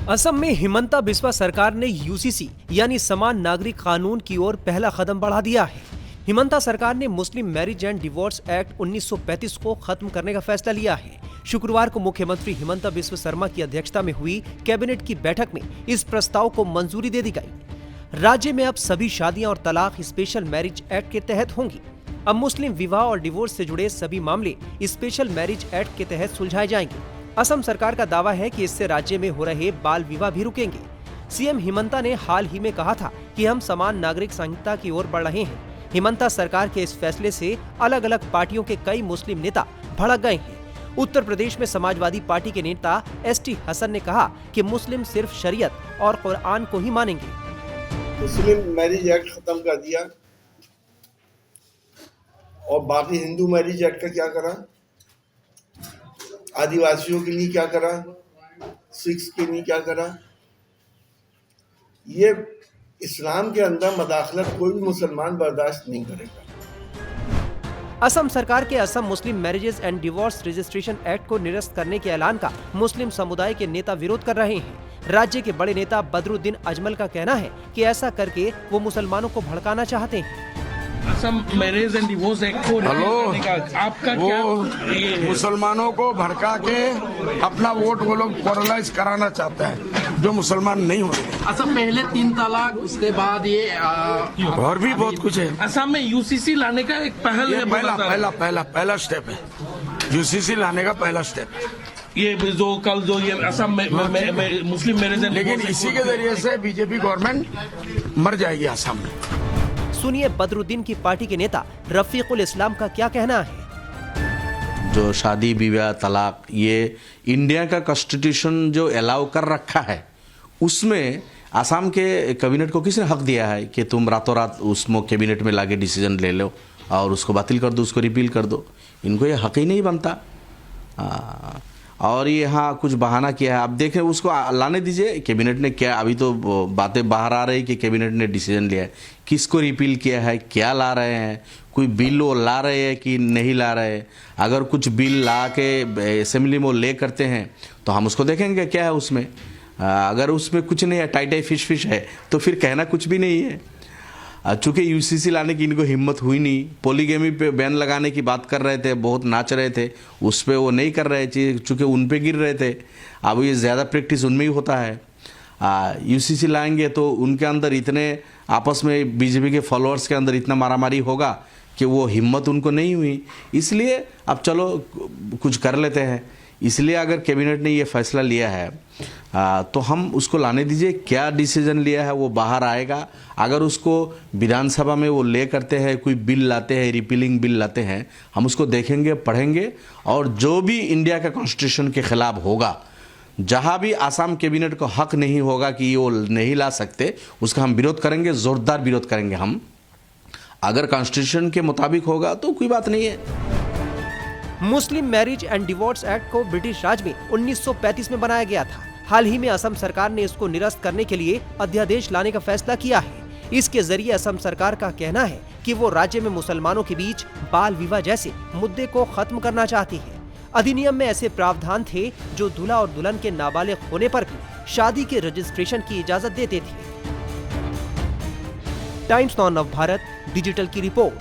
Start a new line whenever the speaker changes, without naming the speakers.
असम में हिमंता बिस्वा सरकार ने यूसीसी यानी समान नागरिक कानून की ओर पहला कदम बढ़ा दिया है। हिमंता सरकार ने मुस्लिम मैरिज एंड डिवोर्स एक्ट 1935 को खत्म करने का फैसला लिया है। शुक्रवार को मुख्यमंत्री हिमंता बिस्वा शर्मा की अध्यक्षता में हुई कैबिनेट की बैठक में इस प्रस्ताव को मंजूरी दे दी गई। राज्य में अब सभी शादियां और तलाक स्पेशल मैरिज एक्ट के तहत होंगी। अब मुस्लिम विवाह और डिवोर्स से जुड़े सभी मामले स्पेशल मैरिज एक्ट के तहत सुलझाए जाएंगे। असम सरकार का दावा है कि इससे राज्य में हो रहे बाल विवाह भी रुकेंगे। सीएम हिमंता ने हाल ही में कहा था कि हम समान नागरिक संहिता की ओर बढ़ रहे हैं। हिमंता सरकार के इस फैसले से अलग अलग पार्टियों के कई मुस्लिम नेता भड़क गए हैं। उत्तर प्रदेश में समाजवादी पार्टी के नेता एसटी हसन ने कहा कि मुस्लिम सिर्फ शरीयत और कुरान को ही मानेंगे।
मुस्लिम मैरिज एक्ट खत्म कर दिया और बाकी हिंदू मैरिज एक्ट का क्या करा, आदिवासियों के लिए क्या करा, सिख्स के लिए क्या करा। ये इस्लाम के अंदर मदाखलत कोई भी मुसलमान बर्दाश्त नहीं करेगा।
असम सरकार के Assam Muslim marriages and divorce registration act को निरस्त करने के ऐलान का मुस्लिम समुदाय के नेता विरोध कर रहे हैं। राज्य के बड़े नेता बदरुद्दीन अजमल का कहना है कि ऐसा करके वो मुसलमानों को भड़काना चाहते हैं।
Assam marriage and divorce act को आपका क्या
मुसलमानों को भड़का के अपना वोट वो लोग पोलराइज कराना चाहते हैं, जो मुसलमान नहीं होते।
असम पहले 3 तलाक, उसके बाद ये
और भी बहुत कुछ है।
असम में यूसीसी लाने का एक पहल है,
पहला स्टेप है। यूसीसी लाने का पहला स्टेप है
ये जो कल जो ये असम में मुस्लिम मैरिज एंड,
लेकिन इसी के जरिए से बीजेपी गवर्नमेंट मर जाएगी असम में।
सुनिए बदरुद्दीन की पार्टी के नेता रफीकुल इस्लाम का क्या कहना है।
जो शादी विवाह तलाक ये इंडिया का कॉन्स्टिट्यूशन जो अलाउ कर रखा है, उसमें असम के कैबिनेट को किसने हक दिया है कि तुम रातों रात उसमें कैबिनेट में लाके डिसीजन ले लो और उसको बातिल कर दो, उसको रिपील कर दो। इनको ये हक ही नहीं बनता। और ये यहाँ कुछ बहाना किया है। आप देखें, उसको लाने दीजिए। कैबिनेट ने क्या, अभी तो बातें बाहर आ रही कि कैबिनेट ने डिसीजन लिया है, किसको रिपील किया है, क्या ला रहे हैं, कोई बिल वो ला रहे हैं कि नहीं ला रहे। अगर कुछ बिल ला के असेंबली में ले करते हैं तो हम उसको देखेंगे क्या है उसमें। अगर उसमें कुछ नहीं है, टाइट फिश है, तो फिर कहना कुछ भी नहीं है। चूँकि यूसीसी लाने की इनको हिम्मत हुई नहीं, पॉलीगैमी पे बैन लगाने की बात कर रहे थे, बहुत नाच रहे थे, उस पर वो नहीं कर रहे थे चूँकि उन पे गिर रहे थे। अब ये ज़्यादा प्रैक्टिस उनमें ही होता है। यूसीसी लाएंगे तो उनके अंदर इतने आपस में बीजेपी के फॉलोअर्स के अंदर इतना मारामारी होगा कि वो हिम्मत उनको नहीं हुई। इसलिए अब चलो कुछ कर लेते हैं। इसलिए अगर कैबिनेट ने ये फैसला लिया है तो हम उसको लाने दीजिए। क्या डिसीजन लिया है वो बाहर आएगा। अगर उसको विधानसभा में वो ले करते हैं, कोई बिल लाते हैं, रिपीलिंग बिल लाते हैं, हम उसको देखेंगे, पढ़ेंगे और जो भी इंडिया का कॉन्स्टिट्यूशन के खिलाफ होगा, जहाँ भी आसाम कैबिनेट को हक नहीं होगा कि वो नहीं ला सकते, उसका हम विरोध करेंगे, ज़ोरदार विरोध करेंगे हम। अगर कॉन्स्टिट्यूशन के मुताबिक होगा तो कोई बात नहीं है।
मुस्लिम मैरिज एंड डिवोर्स एक्ट को ब्रिटिश राज में 1935 में बनाया गया था। हाल ही में असम सरकार ने इसको निरस्त करने के लिए अध्यादेश लाने का फैसला किया है। इसके जरिए असम सरकार का कहना है कि वो राज्य में मुसलमानों के बीच बाल विवाह जैसे मुद्दे को खत्म करना चाहती है। अधिनियम में ऐसे प्रावधान थे जो दूल्हा और दुल्हन के नाबालिग होने पर भी शादी के रजिस्ट्रेशन की इजाजत देते थे। टाइम्स नाउ नव भारत डिजिटल की रिपोर्ट।